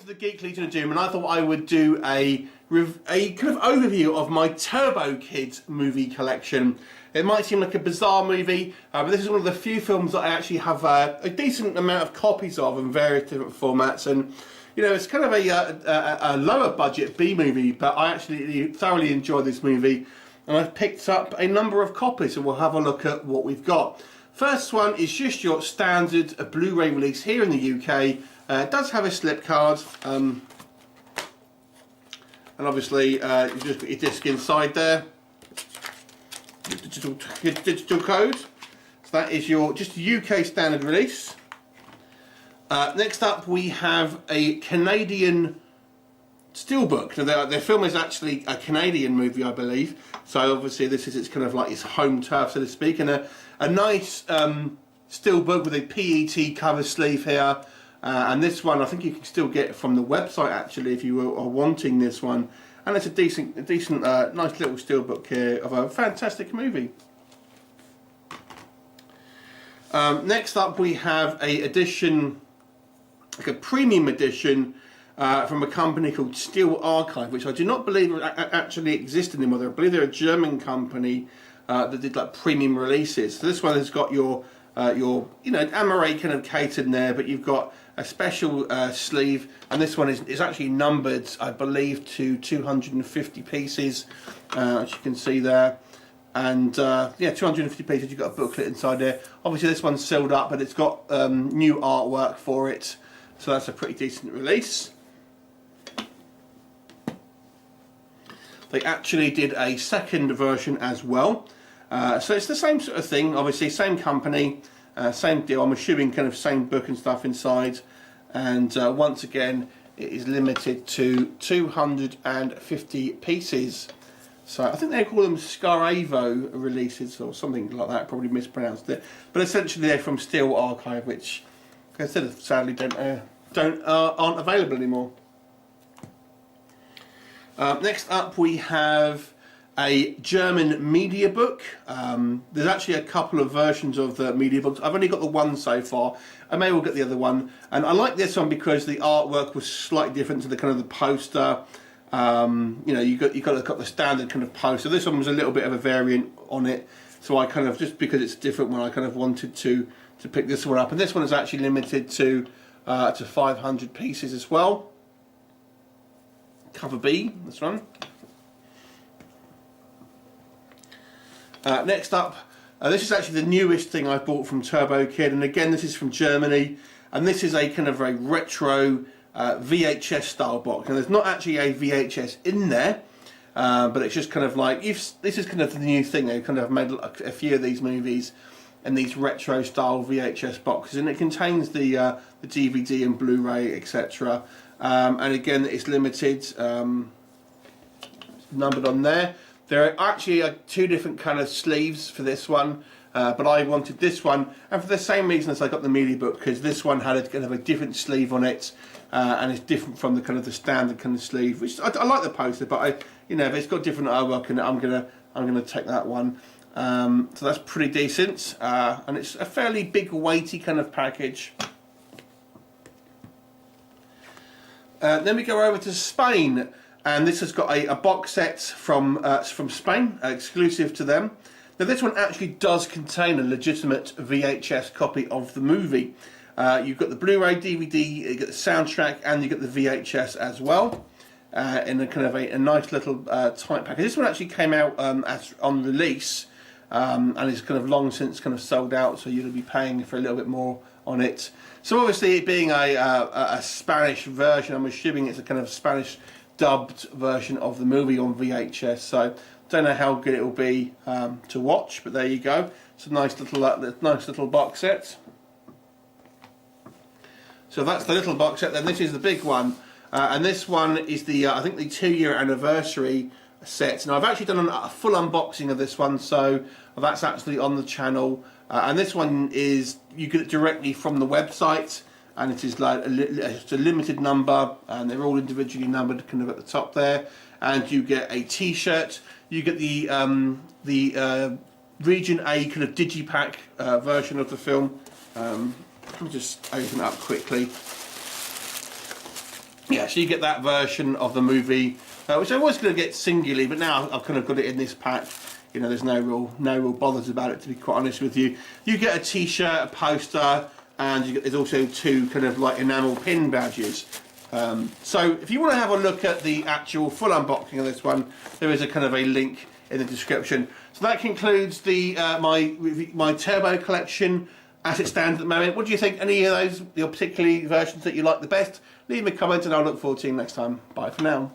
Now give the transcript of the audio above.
to the Geek Legion of Doom, and I thought I would do a kind of overview of my Turbo Kids movie collection. It might seem like a bizarre movie, but this is one of the few films that I actually have a decent amount of copies of in various different formats. And you know, it's kind of a lower budget B movie, but I actually thoroughly enjoy this movie, and I've picked up a number of copies, and we'll have a look at what we've got. First one is just your standard Blu-ray release here in the UK. It does have a slip card, and obviously you just got your disc inside there, digital code. So that is your just UK standard release. Next up we have a Canadian steelbook. Now their film is actually a Canadian movie, I believe. So obviously this is its kind of like its home turf, so to speak, and a nice steelbook with a PET cover sleeve here. And this one I think you can still get from the website actually if you are wanting this one. And it's a decent nice little steelbook here of a fantastic movie. Next up we have a edition, like a premium edition from a company called Steel Archive, which I do not believe actually exist anymore. I believe they're a German company that did like premium releases. So this one has got your you know, Amaray kind of catered in there, but you've got a special sleeve, and this one is actually numbered, I believe, to 250 pieces, as you can see there. And yeah, 250 pieces. You've got a booklet inside there. Obviously this one's sealed up, but it's got new artwork for it, so that's a pretty decent release. They actually did a second version as well, so it's the same sort of thing, obviously same company, same deal. I'm assuming kind of same book and stuff inside, and once again it is limited to 250 pieces. So I think they call them Scaravo releases or something like that, probably mispronounced it, but essentially they're from Steel Archive, which like I said, sadly aren't available anymore. Next up we have a German media book. There's actually a couple of versions of the media books. I've only got the one so far. I may well get the other one. And I like this one because the artwork was slightly different to the kind of the poster. You know, you got the standard kind of poster. This one was a little bit of a variant on it. So I kind of, just because it's a different one, I kind of wanted to pick this one up. And this one is actually limited to 500 pieces as well. Cover B, this one. Next up, this is actually the newest thing I bought from Turbo Kid, and again this is from Germany, and this is a kind of a retro VHS style box. And there's not actually a VHS in there, but it's just kind of like, this is kind of the new thing. They kind of made a few of these movies in these retro style VHS boxes, and it contains the DVD and Blu-ray, etc. And again, it's limited, numbered on there. There are actually two different kind of sleeves for this one, but I wanted this one, and for the same reason as I got the media book, because this one had a kind of a different sleeve on it, and it's different from the kind of the standard kind of sleeve. Which I like the poster, but you know, if it's got different artwork in it, I'm gonna take that one. So that's pretty decent, and it's a fairly big, weighty kind of package. Then we go over to Spain, and this has got a box set from Spain, exclusive to them. Now this one actually does contain a legitimate VHS copy of the movie. You've got the Blu-ray, DVD, you get the soundtrack, and you get the VHS as well, in a kind of a nice little tight package. This one actually came out as on release, and it's kind of long since kind of sold out, so you'll be paying for a little bit more on it. So obviously, it being a Spanish version, I'm assuming it's a kind of Spanish dubbed version of the movie on VHS. So don't know how good it will be to watch, but there you go. It's a nice little box set. So that's the little box set. Then this is the big one, and this one is the I think the 2-year anniversary set. Now I've actually done a full unboxing of this one, so that's actually on the channel. And this one is, you get it directly from the website, and it is like it's a limited number, and they're all individually numbered kind of at the top there. And you get a T-shirt. You get the Region A kind of digipack version of the film. Let me just open it up quickly. Yeah, so you get that version of the movie, which I was going to get singularly, but now I've kind of got it in this pack. You know, there's no real bothers about it, to be quite honest with you. You get a T-shirt, a poster, and there's also 2 kind of like enamel pin badges. So if you want to have a look at the actual full unboxing of this one, there is a kind of a link in the description. So that concludes the my Turbo collection as it stands at the moment. What do you think? Any of those, your particularly versions that you like the best? Leave me a comment and I'll look forward to seeing you next time. Bye for now.